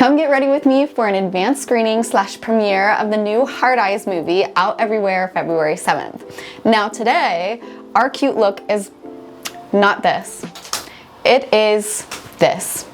Come get ready with me for an advanced screening / premiere of the new Hard Eyes movie out everywhere February 7th. Now today, our cute look is not this. It is this.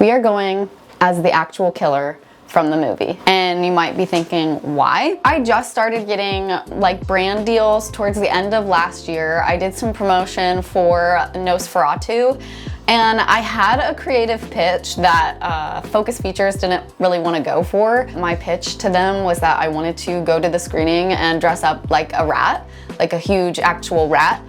We are going as the actual killer from the movie. And you might be thinking, why? I just started getting like brand deals towards the end of last year. I did some promotion for Nosferatu, and I had a creative pitch that Focus Features didn't really want to go for. My pitch to them was that I wanted to go to the screening and dress up like a rat, like a huge actual rat,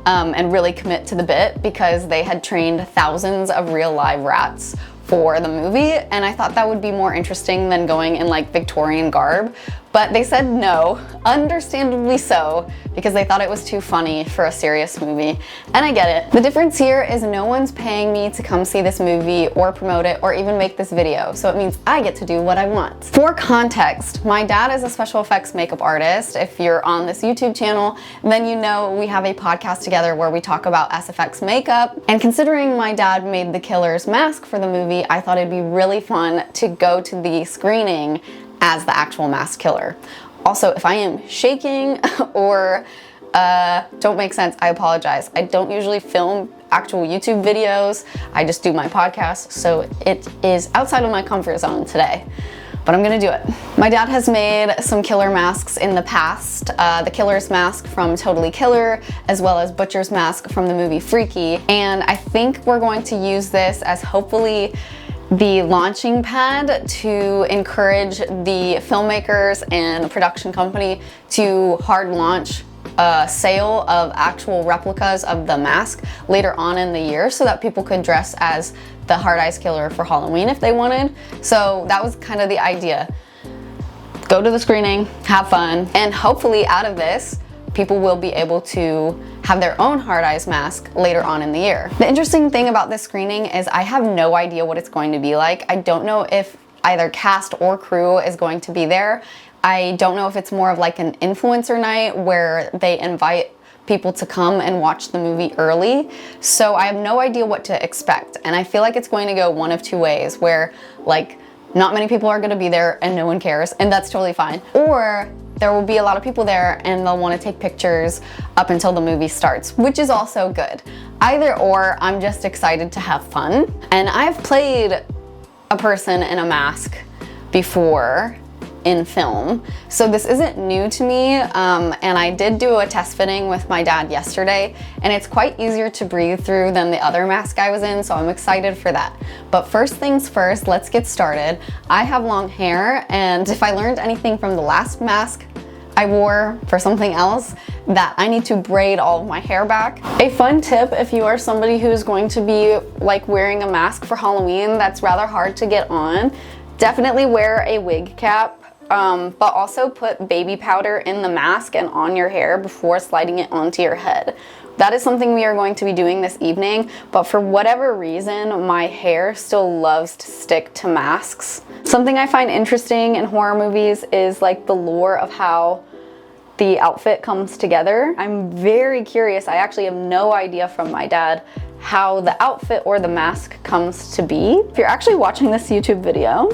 and really commit to the bit because they had trained thousands of real live rats for the movie, and I thought that would be more interesting than going in like Victorian garb. But they said no, understandably so, because they thought it was too funny for a serious movie, and I get it. The difference here is no one's paying me to come see this movie or promote it or even make this video, so it means I get to do what I want. For context, my dad is a special effects makeup artist. If you're on this YouTube channel, then you know we have a podcast together where we talk about SFX makeup, and considering my dad made the killer's mask for the movie, I thought it'd be really fun to go to the screening as the actual masked killer. Also, if I am shaking or don't make sense, I apologize. I don't usually film actual YouTube videos. I just do my podcast, so it is outside of my comfort zone today, but I'm gonna do it. My dad has made some killer masks in the past. The killer's mask from Totally Killer, as well as Butcher's mask from the movie Freaky, and I think we're going to use this as hopefully the launching pad to encourage the filmmakers and the production company to hard launch a sale of actual replicas of the mask later on in the year so that people could dress as the Hard Eyes Killer for Halloween if they wanted. So that was kind of the idea. Go to the screening, have fun, and hopefully out of this, people will be able to have their own Hard Eyes mask later on in the year. The interesting thing about this screening is I have no idea what it's going to be like. I don't know if either cast or crew is going to be there. I don't know if it's more of like an influencer night where they invite people to come and watch the movie early. So I have no idea what to expect. And I feel like it's going to go one of two ways, where like not many people are gonna be there and no one cares, and that's totally fine. Or there will be a lot of people there and they'll want to take pictures up until the movie starts, which is also good. Either or, I'm just excited to have fun. And I've played a person in a mask before in film, so this isn't new to me, and I did do a test fitting with my dad yesterday, and it's quite easier to breathe through than the other mask I was in, so I'm excited for that. But first things first, let's get started. I have long hair, and if I learned anything from the last mask I wore for something else, that I need to braid all of my hair back. A fun tip if you are somebody who's going to be like wearing a mask for Halloween that's rather hard to get on, definitely wear a wig cap. But also put baby powder in the mask and on your hair before sliding it onto your head. That is something we are going to be doing this evening, but for whatever reason, my hair still loves to stick to masks. Something I find interesting in horror movies is like the lore of how the outfit comes together. I'm very curious. I actually have no idea from my dad how the outfit or the mask comes to be. If you're actually watching this YouTube video,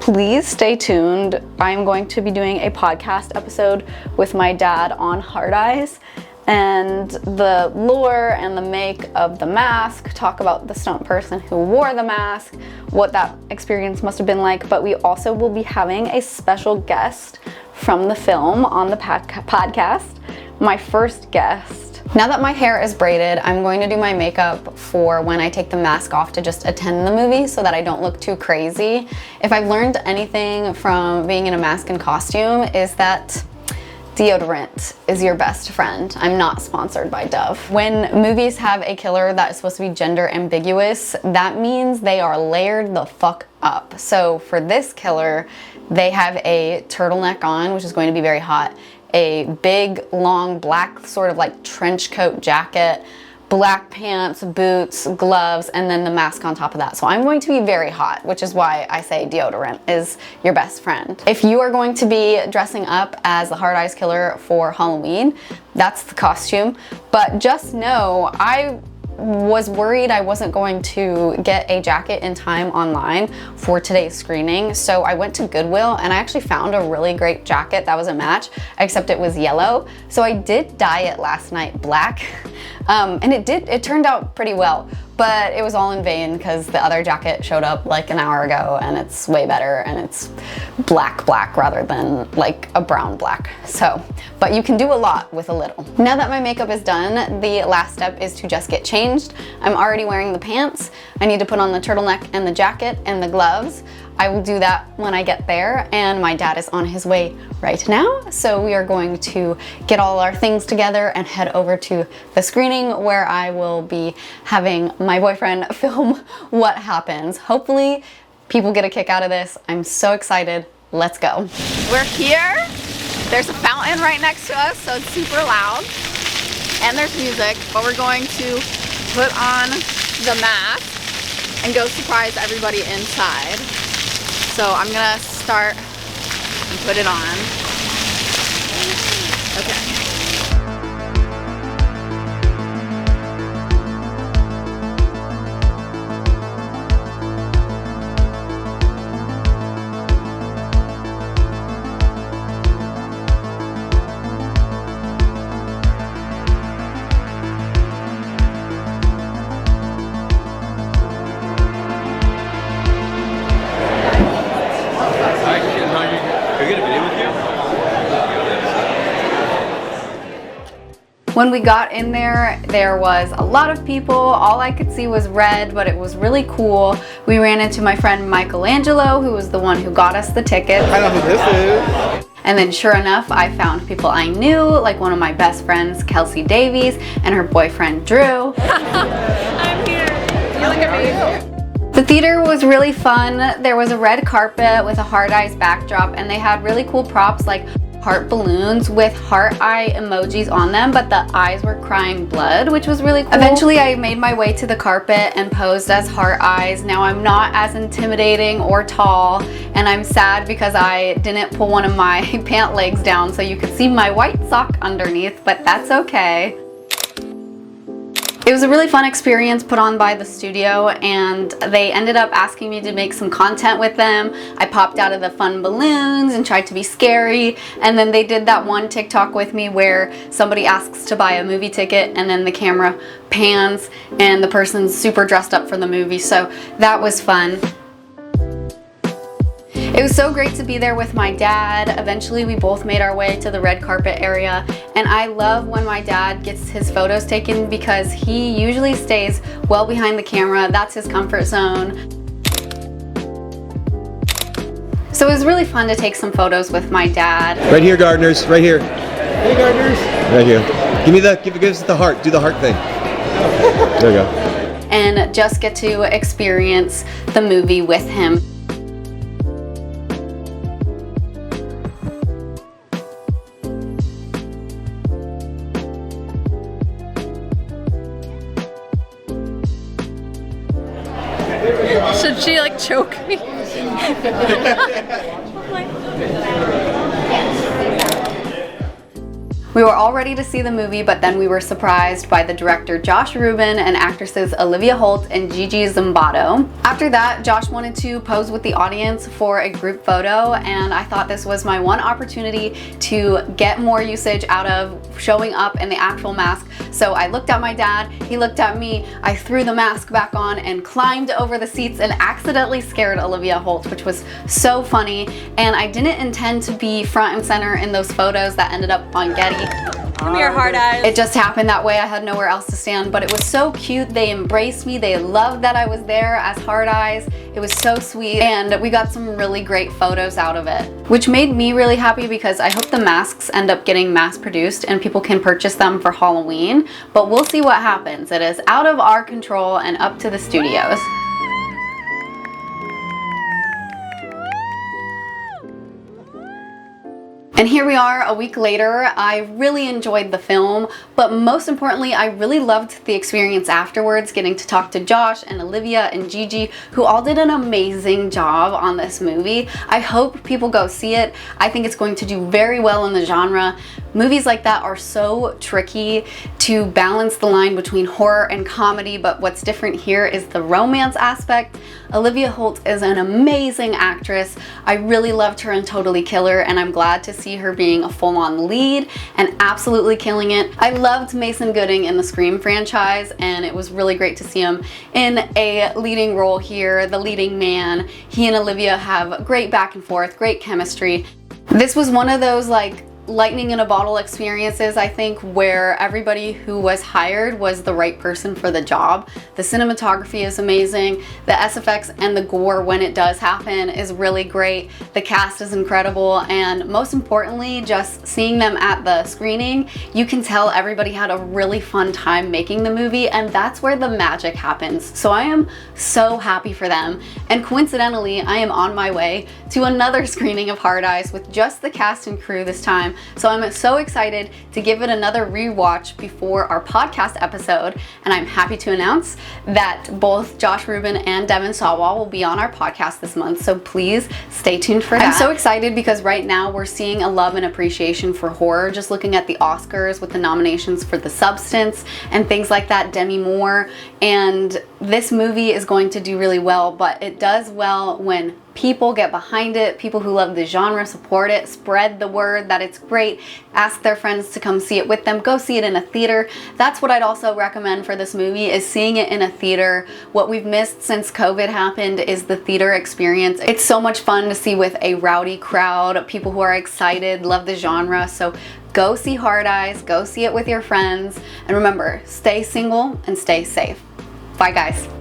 please stay tuned. I'm going to be doing a podcast episode with my dad on Hard Eyes and the lore and the make of the mask, talk about the stunt person who wore the mask, what that experience must have been like, but we also will be having a special guest from the film on the podcast, my first guest. Now that my hair is braided, I'm going to do my makeup for when I take the mask off to just attend the movie so that I don't look too crazy. If I've learned anything from being in a mask and costume is that deodorant is your best friend. I'm not sponsored by Dove. When movies have a killer that is supposed to be gender ambiguous, that means they are layered the fuck up. So for this killer, they have a turtleneck on, which is going to be very hot, a big, long, black sort of like trench coat jacket, black pants, boots, gloves, and then the mask on top of that. So I'm going to be very hot, which is why I say deodorant is your best friend. If you are going to be dressing up as the Hard Eyes Killer for Halloween, that's the costume. But just know, I was worried I wasn't going to get a jacket in time online for today's screening, so I went to Goodwill and I actually found a really great jacket that was a match, except it was yellow. So I did dye it last night black, and it turned out pretty well, but it was all in vain because the other jacket showed up like an hour ago and it's way better and it's black rather than like a brown black. So, but you can do a lot with a little. Now that my makeup is done, the last step is to just get changed. I'm already wearing the pants. I need to put on the turtleneck and the jacket and the gloves. I will do that when I get there, and my dad is on his way right now. So we are going to get all our things together and head over to the screening where I will be having my boyfriend film what happens. Hopefully people get a kick out of this. I'm so excited. Let's go. We're here. There's a fountain right next to us, so it's super loud. And there's music, but we're going to put on the mask and go surprise everybody inside. So I'm gonna start and put it on. Okay. When we got in there, there was a lot of people. All I could see was red, but it was really cool. We ran into my friend Michelangelo, who was the one who got us the tickets. I know who this is. And then sure enough, I found people I knew, like one of my best friends, Kelsey Davies, and her boyfriend, Drew. I'm here. You look amazing. The theater was really fun. There was a red carpet with a Hard Eyes backdrop, and they had really cool props like heart balloons with heart eye emojis on them, but the eyes were crying blood, which was really cool. Eventually I made my way to the carpet and posed as heart eyes. Now I'm not as intimidating or tall, and I'm sad because I didn't pull one of my pant legs down so you could see my white sock underneath, but that's okay. It was a really fun experience put on by the studio, and they ended up asking me to make some content with them. I popped out of the fun balloons and tried to be scary, and then they did that one TikTok with me where somebody asks to buy a movie ticket and then the camera pans and the person's super dressed up for the movie, so that was fun. It was so great to be there with my dad. Eventually we both made our way to the red carpet area, and I love when my dad gets his photos taken because he usually stays well behind the camera. That's his comfort zone. So it was really fun to take some photos with my dad. Right here, gardeners, right here. Hey, gardeners. Right here. Give us the heart. Do the heart thing. There you go. And just get to experience the movie with him. Should she like choke me? We were all ready to see the movie, but then we were surprised by the director Josh Ruben and actresses Olivia Holt and Gigi Zumbado. After that, Josh wanted to pose with the audience for a group photo, and I thought this was my one opportunity to get more usage out of showing up in the actual mask. So I looked at my dad, he looked at me, I threw the mask back on and climbed over the seats and accidentally scared Olivia Holt, which was so funny. And I didn't intend to be front and center in those photos that ended up on Getty. Give me your hard eyes. It just happened that way. I had nowhere else to stand, but it was so cute. They embraced me. They loved that I was there as hard eyes. It was so sweet, and we got some really great photos out of it, which made me really happy because I hope the masks end up getting mass produced and people can purchase them for Halloween, but we'll see what happens. It is out of our control and up to the studios. And here we are a week later. I really enjoyed the film, but most importantly, I really loved the experience afterwards, getting to talk to Josh and Olivia and Gigi, who all did an amazing job on this movie. I hope people go see it. I think it's going to do very well in the genre. Movies like that are so tricky to balance the line between horror and comedy, but what's different here is the romance aspect. Olivia Holt is an amazing actress. I really loved her in Totally Killer, and I'm glad to see her being a full-on lead and absolutely killing it. I loved Mason Gooding in the Scream franchise, and it was really great to see him in a leading role here, the leading man. He and Olivia have great back and forth, great chemistry. This was one of those like lightning in a bottle experiences, I think, where everybody who was hired was the right person for the job. The cinematography is amazing. The SFX and the gore, when it does happen, is really great. The cast is incredible, and most importantly, just seeing them at the screening, you can tell everybody had a really fun time making the movie, and that's where the magic happens. So I am so happy for them. And coincidentally, I am on my way to another screening of Hard Eyes with just the cast and crew this time. So I'm so excited to give it another rewatch before our podcast episode, and I'm happy to announce that both Josh Ruben and Devin Sawwall will be on our podcast this month, so please stay tuned for that. I'm so excited because right now we're seeing a love and appreciation for horror, just looking at the Oscars with the nominations for The Substance and things like that, Demi Moore, and this movie is going to do really well, but it does well when people get behind it, people who love the genre support it, spread the word that it's great, ask their friends to come see it with them, go see it in a theater. That's what I'd also recommend for this movie, is seeing it in a theater. What we've missed since COVID happened is the theater experience. It's so much fun to see with a rowdy crowd, people who are excited, love the genre, so go see Hard Eyes, go see it with your friends, and remember, stay single and stay safe. Bye guys.